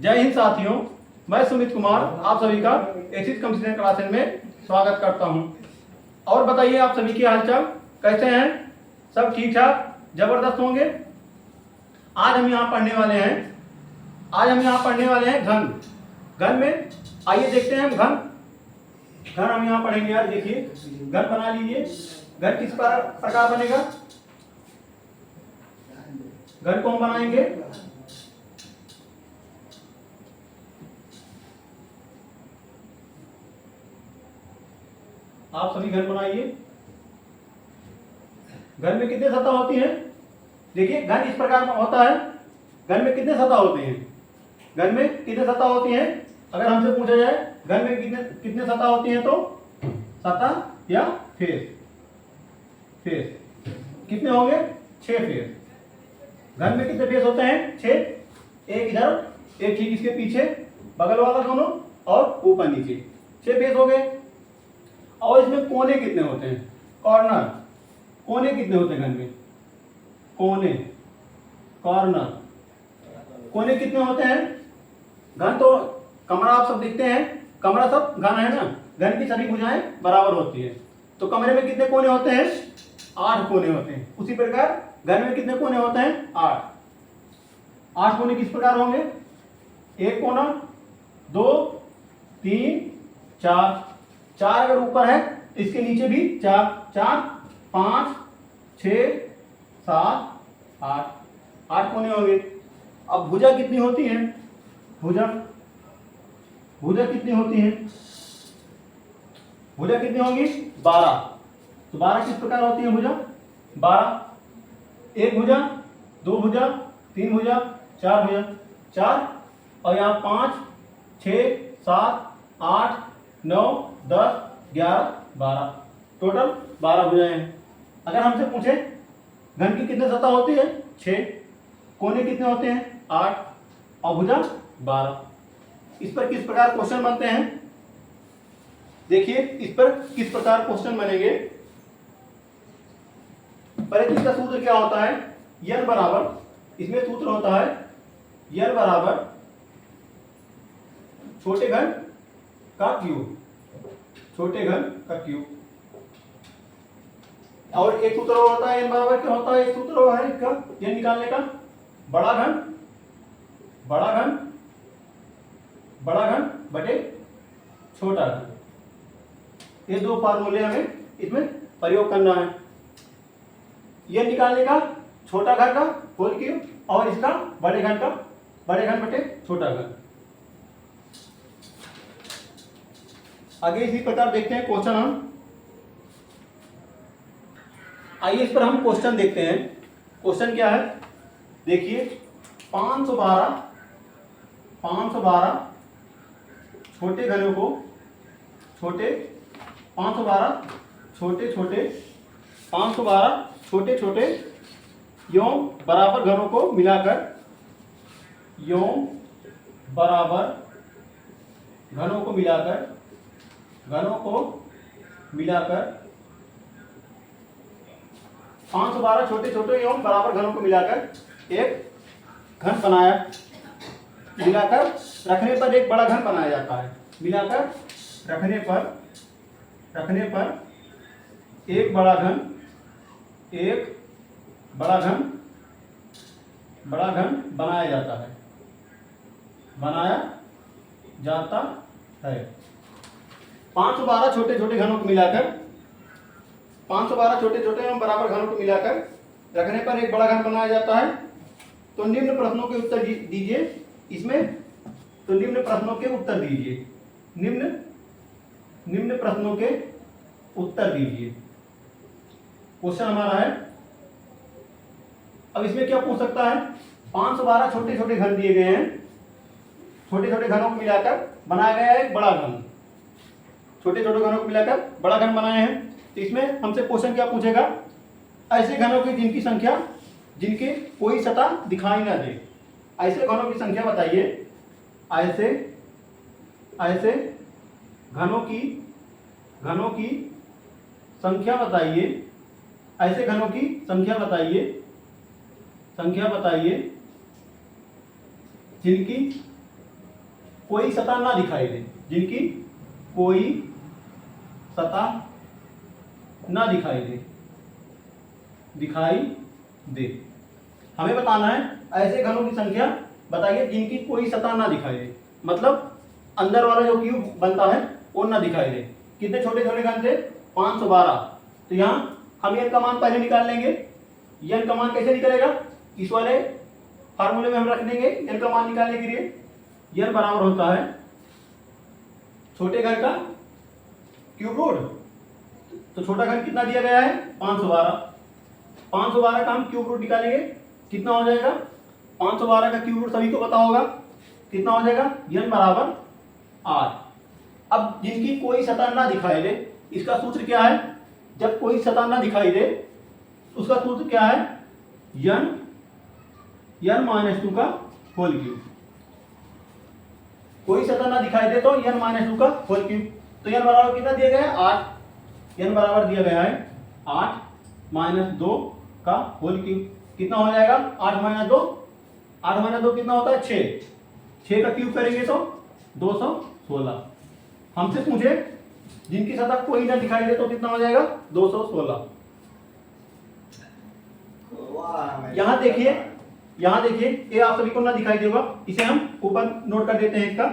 जय हिंद साथियों, मैं सुमित कुमार आप सभी का एसिड कंप्यूटर क्लासेस में स्वागत करता हूं। और बताइए आप सभी की हालचाल कैसे हैं? सब ठीक ठाक जबरदस्त होंगे। आज हम यहाँ पढ़ने वाले हैं घन। घन में आइए देखते हैं हम घन हम यहाँ पढ़ेंगे। यार देखिए, घन बना लीजिए। घन किस प्रकार बनेगा? घन को हम बनाएंगे आप सभी घन बनाइए। घन में कितने सतह होती हैं? देखिए, घन इस प्रकार में होता है। घन में कितने सतह होते हैं? घन में कितने सतह होती हैं? अगर हमसे पूछा जाए घन में कितने सतह होती हैं, तो सतह या फेस कितने होंगे? 6 फेस। घन में कितने फेस होते हैं? 6। एक इधर, एक ठीक इसके पीछे, बगल वाला दोनों और ऊपर नीचे, 6 फेस हो गए। और इसमें कोने कितने होते हैं? कॉर्नर। कोने कितने होते हैं घन में? कॉर्नर कोने कितने होते हैं? घन तो कमरा आप सब देखते हैं, कमरा सब घन है ना। घन की सभी भुजाएं बराबर होती है, तो कमरे में कितने कोने होते हैं? 8 कोने होते हैं। उसी प्रकार घन में कितने कोने होते हैं? 8 कोने किस प्रकार होंगे? एक कोना, 2, 3, 4। 4 अगर ऊपर है इसके नीचे भी 4, 5, 6, 7, 8 कोने होंगे। अब भुजा कितनी होती है? भुजा कितनी होती है? भुजा कितनी होंगी? 12। तो 12 किस प्रकार होती है भुजा? 12। एक भुजा, 2 भुजा, 3 भुजा, 4 भुजा, 4 और यहाँ 5, 6, 7, 8, 9, 10, 11, 12, टोटल 12 भुजाएं हैं। अगर हमसे पूछे घन की कितने सतह होती है? 6। कोने कितने होते हैं? 8 और भुजा 12। इस पर किस प्रकार क्वेश्चन बनते हैं? देखिए, इस पर किस प्रकार क्वेश्चन बनेंगे। पहले इसका सूत्र क्या होता है? n बराबर, इसमें सूत्र होता है n बराबर छोटे घन का क्यूब। छोटे घन का क्यूब। और एक सूत्र होता है n बराबर क्या होता है? एक सूत्र है इसका n निकालने का, बड़ा घन बटे छोटा घन। ये 2 फार्मूले हमें इसमें प्रयोग करना है। n निकालने का छोटा घन का होल क्यूब और इसका बड़े घन बटे छोटा घन। आगे इसी प्रकार देखते हैं क्वेश्चन हम। आइए इस पर हम क्वेश्चन देखते हैं। क्वेश्चन क्या है? देखिए, 512 छोटे घनों को 512 छोटे एवं बराबर घनों को मिलाकर घनों को मिलाकर 512 छोटे एवं बराबर घनों को मिलाकर एक घन बनाया। मिलाकर रखने पर एक बड़ा घन बनाया जाता है। मिलाकर रखने पर एक बड़ा घन बनाया जाता है। 512 छोटे घनों को मिलाकर 512 छोटे एवं बराबर घनों को मिलाकर रखने पर एक बड़ा घन बनाया जाता है। तो निम्न प्रश्नों के उत्तर दीजिए। इसमें तो निम्न प्रश्नों के उत्तर दीजिए। निम्न प्रश्नों के उत्तर दीजिए। क्वेश्चन हमारा है। अब इसमें क्या पूछ सकता है? 512 छोटे घन दिए गए हैं। छोटे घनों को मिलाकर बनाया गया है एक बड़ा घन। छोटे घनों को मिलाकर बड़ा घन बनाए हैं। तो इसमें हमसे क्वेश्चन क्या पूछेगा? ऐसे घनों की जिनकी संख्या जिनके कोई सतह दिखाई ना दे, ऐसे घनों की संख्या बताइए। ऐसे घनों की संख्या बताइए। ऐसे घनों की संख्या बताइए जिनकी कोई सतह ना दिखाई दे, जिनकी कोई सतह ना दिखाई दे। हमें बताना है ऐसे घनों की संख्या बताइए जिनकी कोई सतह ना दिखाई दे, मतलब अंदर वाला जो क्यूब बनता है वो ना दिखाई दे। कितने छोटे छोटे घन थे? 512। तो यहाँ हम n का मान पहले निकाल लेंगे। n का मान कैसे निकलेगा? इस वाले फार्मूले में हम रख देंगे n का मान निकालने के लिए। n बराबर होता है छोटे घर का क्यूब रूट। तो छोटा घर कितना दिया गया है? 512। 512 का हम क्यूब रूट निकालेंगे, कितना हो जाएगा? 512 का क्यूब रूट सभी को पता होगा, कितना हो जाएगा? n बराबर 8। अब जिनकी कोई सतह ना दिखाई दे, इसका सूत्र क्या है? जब कोई सतह ना दिखाई दे उसका सूत्र क्या है? n माइनस 2 का होल क्यूब। कोई सतह ना दिखाई दे तो n माइनस 2 का होल क्यूब। तो n बराबर कितना दिया गया है? 8। n बराबर दिया गया है 8 माइनस 2 का होल क्यूब। कितना हो जाएगा? 8 माइनस 2, 8 माइनस 2 कितना होता है? 6। 6 का क्यूब करेंगे तो 216। हमसे पूछे जिनकी सतह कोई ना दिखाई दे तो कितना हो जाएगा? 216। यहां देखिए, ये आप सभी को ना दिखाई देगा, इसे हम ऊपर नोट कर देते हैं इसका।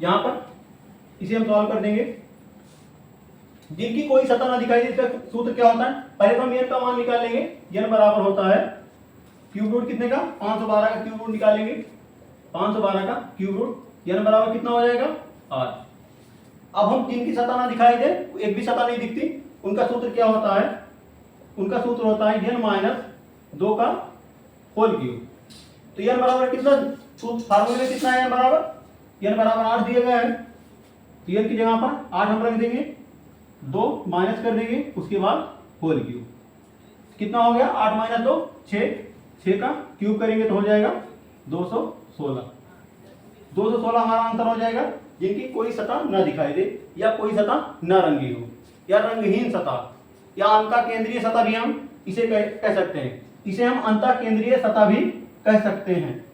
यहां पर इसे हम सॉल्व कर देंगे। जिनकी कोई सतह ना दिखाई दे इसका सूत्र क्या होता है? पहले तो हम n का मान निकाल लेंगे। n बराबर होता है क्यूब रूट कितने का? 512 का क्यूब रूट निकालेंगे। 512 का क्यूब रूट n बराबर कितना हो जाएगा? 8। अब हम जिनकी सतह ना दिखाई दे, एक भी सतह नहीं दिखती, उनका सूत्र क्या होता है? उनका सूत्र होता है n माइनस 2 का होल क्यूब। तो n बराबर कितना? फार्मूले में कितना है n बराबर 8 दिया गया है। तो n की जगह पर 8 हम रख देंगे, 2 माइनस कर देंगे, उसके बाद होल क्यूब। कितना हो गया? 8 माइनस 2 6। 6 का क्यूब करेंगे तो हो जाएगा 216। 216 हमारा आंसर हो जाएगा जिनकी कोई सतह न दिखाई दे, या कोई सतह न रंगी हो, या रंगहीन सतह, या अंतः केंद्रीय सतह भी हम इसे कह सकते हैं। इसे हम अंतः केंद्रीय सतह भी कह सकते हैं।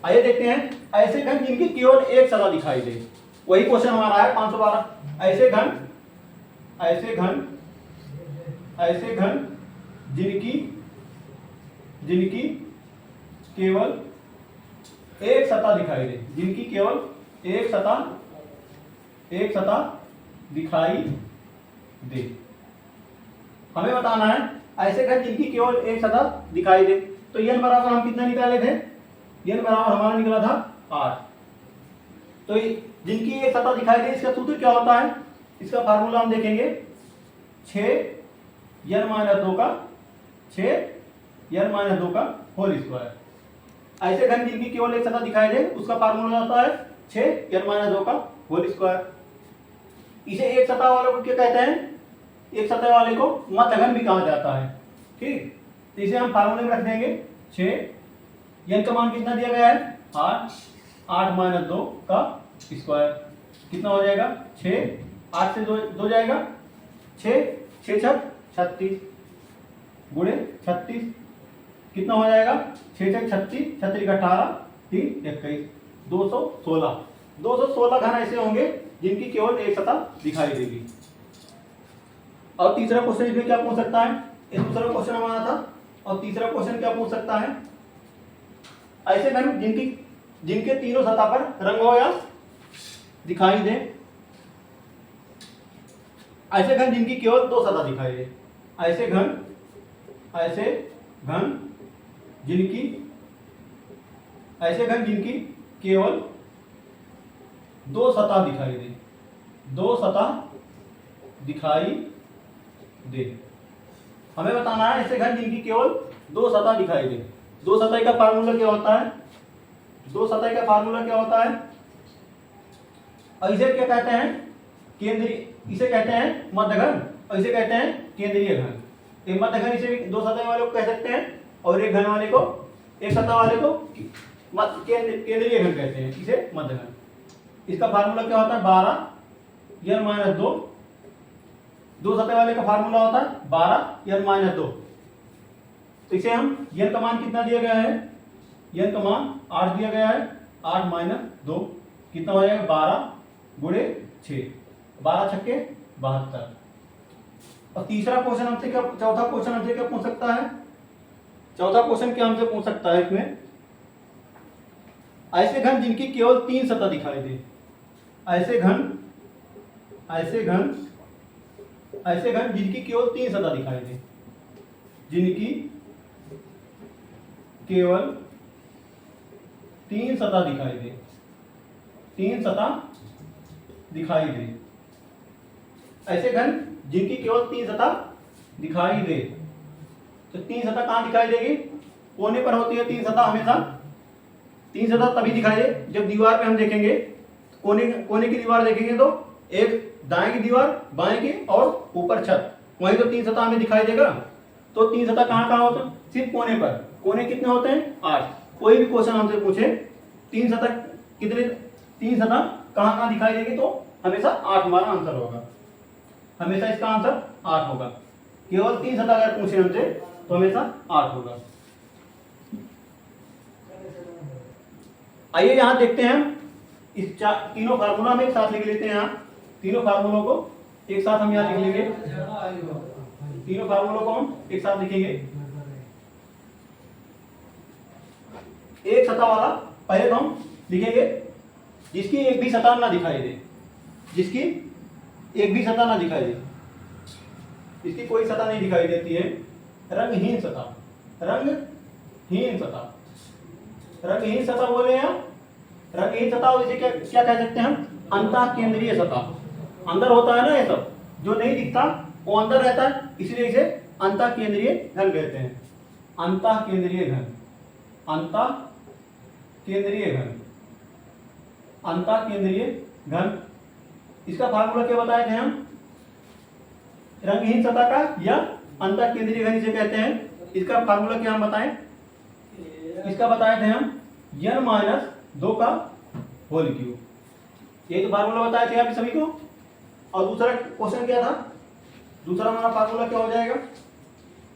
आइए देखते हैं ऐसे घन जिनकी केवल एक सतह दिखाई दे। वही क्वेश्चन हमारा है 512। ऐसे घन जिनकी केवल एक सतह दिखाई दे, जिनकी केवल एक सतह दिखाई दे। हमें बताना है ऐसे घन जिनकी केवल एक सतह दिखाई दे। तो n बराबर हम कितना निकाले थे? n बराबर हमारा निकला था 8। तो जिनकी एक सतह दिखाई दे इसका सूत्र क्या होता है? इसका फार्मूला हम देखेंगे 6n माइनस 2 का होल स्क्वायर। ऐसे घन जिनकी केवल एक सतह दिखाई दे उसका फार्मूला होता है 6n माइनस 2 का होल स्क्वायर। इसे एक सतह वाले को क्या कहते हैं? एक सतह वाले को मध्य घन भी कहा जाता है। ठीक, तो इसे हम फार्मूले में रख देंगे 6। n का मान कितना दिया गया है? 8 माइनस 2 का स्क्वायर। कितना हो जाएगा? 6। 8 से 2 जाएगा, 6 छक 36 गुणे 36। कितना हो जाएगा? 6 छक 36, 36 का 18, 3 21, 216 घन ऐसे होंगे जिनकी केवल एक सतह दिखाई देगी। और तीसरा क्वेश्चन इसमें क्या पूछ सकता है? ये दूसरा क्वेश्चन हमारा था। और तीसरा क्वेश्चन क्या पूछ सकता है? ऐसे घन जिनके तीनों सतह पर रंग हो या दिखाई दे। ऐसे घन जिनकी केवल दो सतह दिखाई दे। ऐसे घन जिनकी केवल दो सतह दिखाई दे। हमें बताना है ऐसे घन जिनकी केवल दो सतह दिखाई दे। दो सतह का फार्मूला क्या होता है? और इसे क्या कहते हैं? इसे कहते हैं मध्य घन, और इसे कहते हैं केंद्रीय घन। एक मध्य घन इसे भी दो सतह वाले को कह सकते हैं, और एक घन वाले को, एक सतह वाले को केंद्रीय घन कहते हैं, इसे मध्य घन। इसका फार्मूला क्या होता है? 12 n - 2। दो सतह वाले का फार्मूला होता है 12 n - 2। तो इसे हम n का मान कितना दिया गया है? n का मान 8 दिया गया है। 8 माइनस 2 कितना हो जाएगा 12 गुणे 6, 12 छक्के 72। और तीसरा क्वेश्चन हमसे क्या, चौथा क्वेश्चन हमसे क्या पूछ सकता है, चौथा क्वेश्चन क्या हमसे पूछ सकता है इसमें, ऐसे घन जिनकी केवल 3 सतह दिखाई दे, ऐसे घन जिनकी केवल 3 सतह दिखाई दे, जिनकी केवल 3 सतह दिखाई दे, 3 सतह दिखाई दे, ऐसे घन जिनकी केवल 3 सतह दिखाई दे। तो 3 सतह कहां दिखाई देगी, कोने पर होती है 3 सतह हमेशा। 3 सतह तभी दिखाई दे जब दीवार पे हम देखेंगे, कोने की दीवार देखेंगे तो एक दाएं की दीवार, बाएं की और ऊपर छत, वहीं तो 3 सतह हमें दिखाई देगा। तो 3 सतह कहां कहां होते हैं, सिर्फ कोने पर। कोने कितने होते हैं 8। कोई भी क्वेश्चन हमसे पूछे 3 सतह कितने, 3 सतह कहां कहां दिखाई देगी, तो हमेशा 8 हमारा आंसर होगा, हमेशा इसका आंसर 8 होगा। केवल 3 सतह अगर पूछे हमसे तो हमेशा 8 होगा। आइए यहां देखते हैं हम इस तीनों फार्मूला में एक साथ लिख लेते हैं। यहाँ तीनों फार्मूलों को एक साथ हम यहाँ लिख लेंगे, तीनों फार्मूलों को हम एक साथ लिखेंगे। एक सतह वाला पहले तो हम लिखेंगे जिसकी एक भी सतह ना दिखाई दे, जिसकी एक भी सतह ना दिखाई दे, इसकी कोई सतह नहीं दिखाई देती है, रंगहीन सतह, रंगहीन सतह, रंगहीन सतह बोले हैं। रंगहीन सतह इसे क्या क्या कह सकते हैं हम, अंतः केंद्रीय सतह। अंदर होता है ना ये सब, जो नहीं दिखता वो अंदर रहता है, इसलिए इसे अंतः केंद्रीय घन कहते हैं। अंतः केंद्रीय घन, अंतः केंद्रीय घन, अंतः केंद्रीय घन। इसका फार्मूला क्या बताए थे हम, रंगहीन सतह का या अंतः केंद्रीय घन इसे कहते हैं। इसका फार्मूला क्या हम बताएं, इसका बताए थे हम n-2 का होल क्यूब, ये तो फार्मूला बताए थे आप सभी को। और दूसरा क्वेश्चन क्या था, दूसरा हमारा फार्मूला क्या हो जाएगा,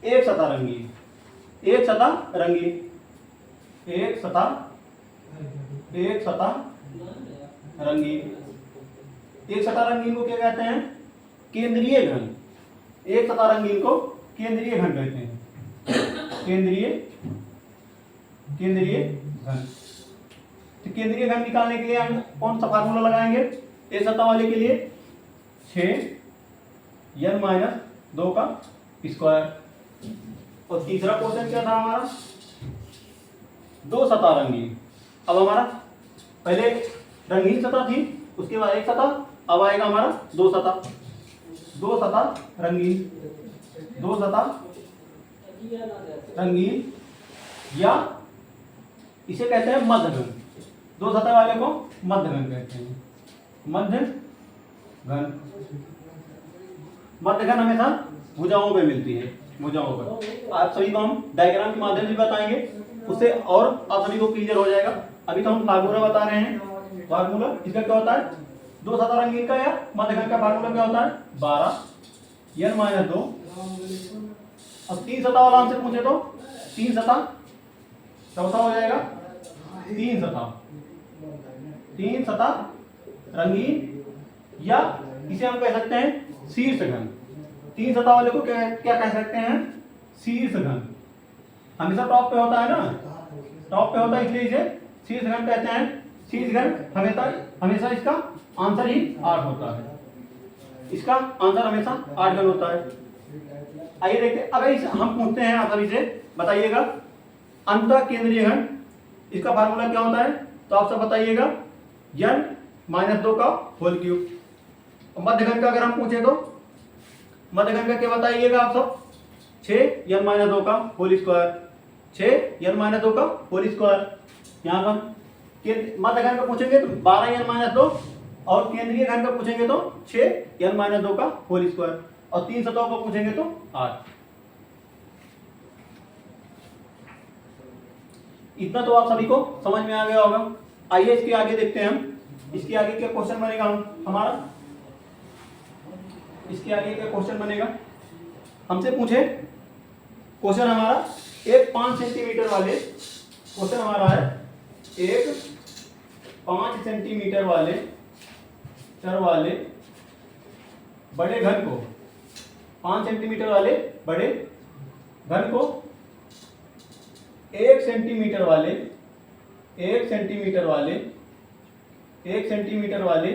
एक सतह रंगीन, एक सतह रंगीन, एक सतह रंगीन। एक सतह रंगीन को क्या कहते हैं, केंद्रीय घन। एक सतह रंगीन को केंद्रीय घन कहते हैं, केंद्रीय घन। तो केंद्रीय घन निकालने के लिए हम कौन सा फार्मूला लगाएंगे, एक सतह वाले के लिए 6n-2 का स्क्वायर। और तीसरा क्वेश्चन क्या था हमारा, 2 सतह रंगीन। अब हमारा पहले रंगीन सतह थी, उसके बाद एक सतह, अब आएगा हमारा 2 सतह, 2 सतह रंगीन, 2 सतह रंगीन, या इसे कहते हैं मध्य घन। 2 सतह वाले को मध्य घन कहते हैं, मध्य घन। मध्य घन हमेशा भुजाओं पे मिलती है, भुजाओं पर। आप सभी को हम डायग्राम के माध्यम से बताएंगे, उससे और आप सभी को क्लियर हो जाएगा। अभी तो हम फार्मूला बता रहे हैं। फार्मूला इसका क्या होता है, 2 सतह रंगीन का या मध्य घन का फार्मूला क्या होता है, 12n-2। अब 3 सतह वाला हमसे पूछे तो 3 सतह, चौथा हो जाएगा 3 सतह, 3 सतह रंगीन, या इसे हम कह सकते हैं शीर्ष घन। 3 सतह वाले को क्या कह सकते हैं, शीर्ष घन। हमेशा टॉप पे होता है ना, टॉप पे होता है, इसलिए इसे शीर्ष घन कहते हैं। शीर्ष घन हमेशा इसका आंसर ही 8 होता है, इसका आंसर हमेशा 8 घन होता है। आइए देखते हैं, अगर हम पूछते हैं आप सभी से, बताइएगा अंतः केंद्रीय घन, इसका फार्मूला क्या होता है, तो आप सब बताइएगा n-2 का होल क्यूब। मध्य घन का अगर हम पूछे तो मध्य घन का क्या बताइएगा आप सब, 6n-2 का होल स्क्वायर, 6n-2 का होल स्क्वायर। यहाँ पर मध्य घन का पूछेंगे तो 12n-2, और केंद्रीय घन का पूछेंगे तो 6n-2 का होल स्क्वायर, और 3 सतहों को पूछेंगे तो 8। इतना तो आप सभी को समझ में आ गया होगा। आइए इसके आगे देखते हैं हम, इसके आगे क्या क्वेश्चन बनेगा हमारा, इसके आगे क्या क्वेश्चन बनेगा, हमसे पूछे क्वेश्चन हमारा एक 5 सेंटीमीटर वाले, क्वेश्चन हमारा है एक 5 सेंटीमीटर वाले चर वाले बड़े घन को 5 सेंटीमीटर वाले बड़े घन को 1 सेंटीमीटर वाले 1 सेंटीमीटर वाले 1 सेंटीमीटर वाले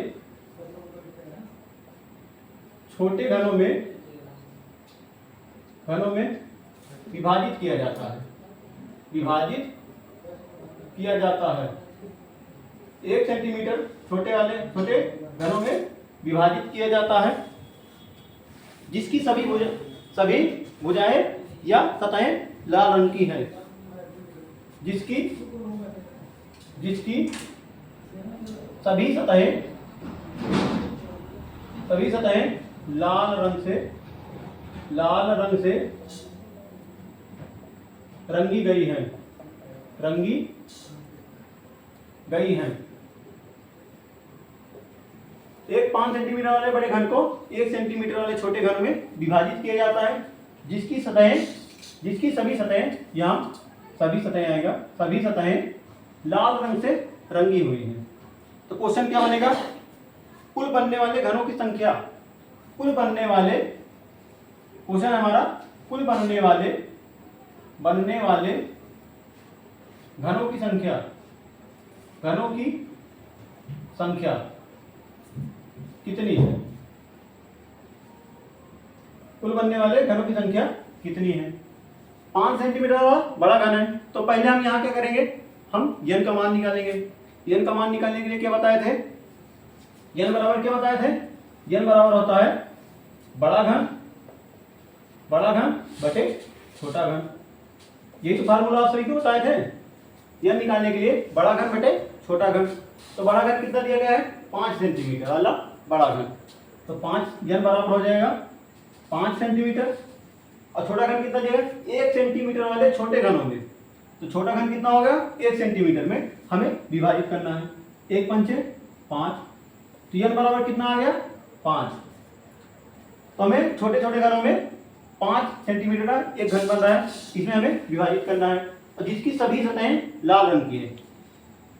छोटे घनों में विभाजित किया जाता है। विभाजित किया जाता है 1 सेंटीमीटर छोटे घनों में विभाजित किया जाता है, जिसकी सभी भुजाएं या सतहें लाल रंग की है। जिसकी सभी सतहें लाल रंग से रंगी गई हैं। एक 5 सेंटीमीटर वाले बड़े घन को 1 सेंटीमीटर वाले छोटे घन में विभाजित किया जाता है, जिसकी सभी सतहें यहाँ सभी सतहें लाल रंग से रंगी हुई हैं। तो क्वेश्चन क्या बनेगा? कुल बनने वाले घनों की संख्या, क्वेश्चन हमारा कुल बनने वाले घनों की संख्या कितनी है? कुल बनने वाले घनों की संख्या कितनी है? 5 सेंटीमीटर वाला बड़ा घन है, तो पहले हम यहाँ क्या करेंगे? हम n का मान निकालेंगे। n का मान निकालने के लिए क्या बताए थे? n बराबर क्या बताए थे? n बराबर होता है बड़ा घन बटे छोटा घन। यही तो फार्मूला आप सभी को बताए थे n निकालने के लिए, बड़ा घन बटे छोटा घन। तो बड़ा घन कितना दिया गया है? 5 सेंटीमीटर वाला बड़ा घन। तो 5 n बराबर हो जाएगा 5 सेंटीमीटर, और छोटा घन कितना दिया गया? 1 सेंटीमीटर वाले छोटे घनों में। तो छोटा घन कितना होगा? 1 सेंटीमीटर में हमें विभाजित करना है। 1 पंचे 5, तो n बराबर कितना आ गया? 5। तो हमें छोटे घनों में 5 सेंटीमीटर का एक घन बन रहा है, इसमें हमें विभाजित करना है, और जिसकी सभी सतहें लाल रंग की है।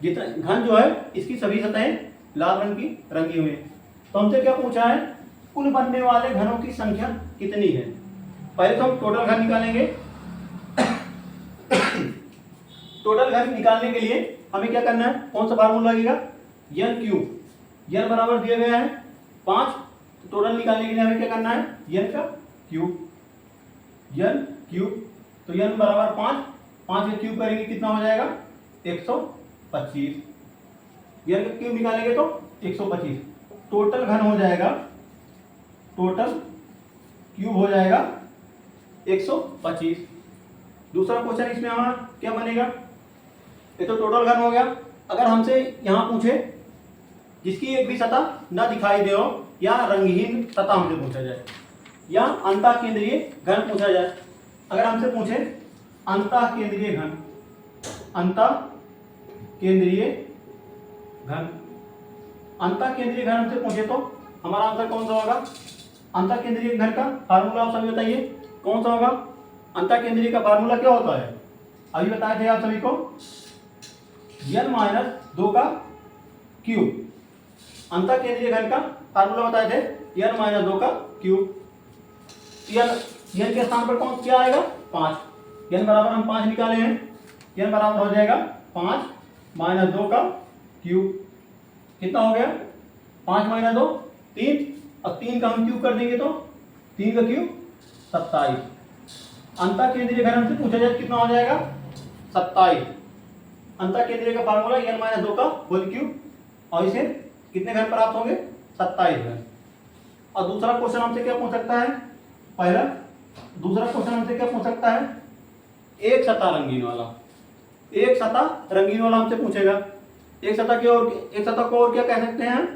जितना घन जो है इसकी सभी सतहें लाल रंग की रंगी हुई है। तो हमसे क्या पूछा है? कुल बनने वाले घनों की संख्या कितनी है? पहले तो हम टोटल घन निकालेंगे। टोटल घन निकालने के लिए हमें क्या करना है? कौन सा फार्मूला लगेगा? n cube. n बराबर दिया गया है 5, तो टोटल निकालने के लिए हमें क्या करना है? n का क्यूब। तो n बराबर 5 का क्यूब करेंगे कितना हो जाएगा? 125। n का क्यूब निकालेंगे तो 125। टोटल घन हो जाएगा, टोटल क्यूब हो जाएगा 125। दूसरा क्वेश्चन इसमें हमारा क्या बनेगा? ये तो टोटल घन हो गया। अगर हमसे यहाँ पूछे जिसकी एक भी सतह न दिखाई दे हो, या रंगहीन सतह हमसे पूछा जाए, या अंतःकेंद्रीय घन पूछा जाए। अगर हमसे पूछे अंतःकेंद्रीय घन हमसे पूछे तो हमारा आंसर कौन सा होगा? अंतःकेंद्रीय घन का फार्मूला आप सभी बताइए कौन सा होगा? अंतःकेंद्रीय का फार्मूला क्या होता है? अभी बताए थे आप सभी को, n-2 का क्यूब। अंतःकेंद्रीय घन का फार्मूला बताए थे n-2 का क्यूब। n के स्थान पर कौन क्या आएगा? 5। n बराबर हम 5 निकाले हैं, n बराबर हो जाएगा 5 - 2 का क्यूब। कितना हो गया? 5 - 2 3, और 3 का हम क्यूब कर देंगे तो 3 का क्यूब 27। अंतःकेंद्रीय घन हमसे पूछा जाए कितना हो जाएगा? 27। अंतःकेंद्रीय का फार्मूला n - 2 का होल क्यूब, और इसे कितने घन प्राप्त होंगे? 27 घन। और दूसरा क्वेश्चन हमसे क्या पूछ सकता है? दूसरा क्वेश्चन हमसे क्या पूछ सकता है? एक सतह रंगीन वाला हमसे पूछेगा। एक सतह को और क्या कह सकते हैं?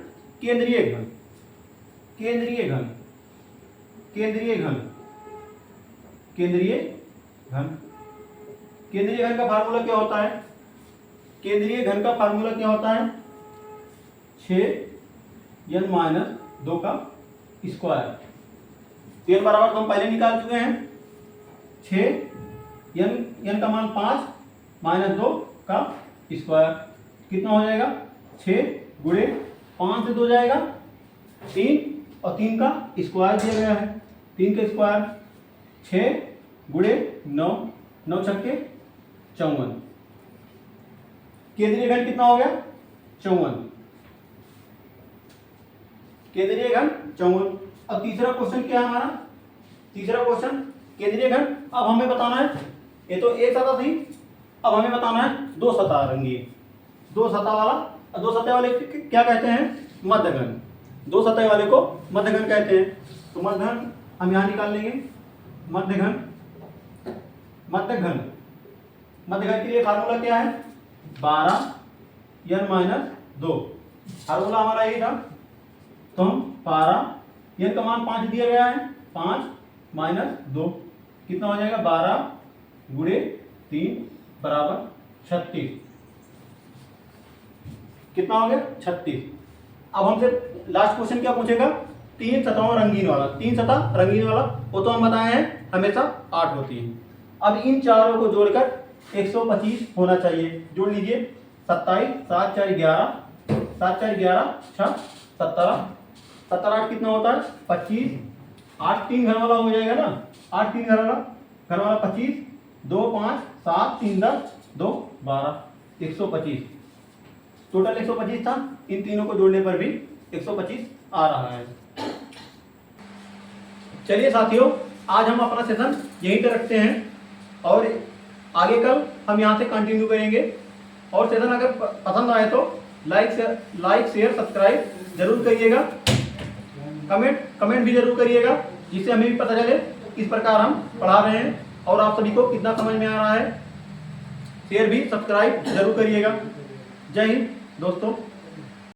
केंद्रीय घन का फार्मूला क्या होता है? केंद्रीय घन का फार्मूला क्या होता है? 6n-2 का स्क्वायर। n बराबर तो हम पहले निकाल चुके हैं 6, n का मान 5 - 2 का स्क्वायर। कितना हो जाएगा? 6 गुणे 5 से 2 जाएगा 3 और 3 का स्क्वायर दिया गया है, 3 का स्क्वायर 6 गुणे 9, 9 छक्के 54। केंद्रीय घन कितना हो गया 54, केंद्रीय घन 54। अब तीसरा क्वेश्चन क्या है हमारा, तीसरा क्वेश्चन केंद्रीय घन। अब हमें बताना है, ये तो एक सतह थी, अब हमें बताना है दो सतह रंगीय, दो सतह वाला, दो सतह वाले क्या कहते हैं मध्यघन, दो सतह वाले को मध्यघन कहते हैं। तो मध्यघन हम यहां निकाल लेंगे, मध्यघन, मध्यघन, मध्यघन के लिए फार्मूला क्या है 12 n माइनस 2, फार्मूला हमारा यही था। तो हम 12 n का मान 5 दिया गया है, 5 माइनस 2 कितना हो जाएगा 12 गुणे 3 बराबर 36, कितना हो गया 36। अब हमसे लास्ट क्वेश्चन क्या पूछेगा, तीन सतहों रंगीन वाला, तीन सतह रंगीन वाला, वो तो हम बताए हैं हमेशा 8 होती है। अब इन चारों को जोड़कर 125 होना चाहिए, जोड़ लीजिए 27 7 4 11, 7 4 11 6 17, 17 8 कितना होता है 25, 8 3 घर वाला हो जाएगा ना, 8 3 घर वाला 25, 2 5 7 3 10 2 12, 125 टोटल 125 था। इन तीनों को जोड़ने पर भी 125 आ रहा है। चलिए साथियों, आज हम अपना सेशन यहीं पे रखते हैं और आगे कल हम यहाँ से कंटिन्यू करेंगे। और सेशन अगर पसंद आए तो लाइक शेयर सब्सक्राइब जरूर करिएगा, कमेंट भी जरूर करिएगा, जिससे हमें भी पता चले किस प्रकार हम पढ़ा रहे हैं और आप सभी को कितना समझ में आ रहा है। शेयर भी सब्सक्राइब जरूर करिएगा। जय हिंद दोस्तों।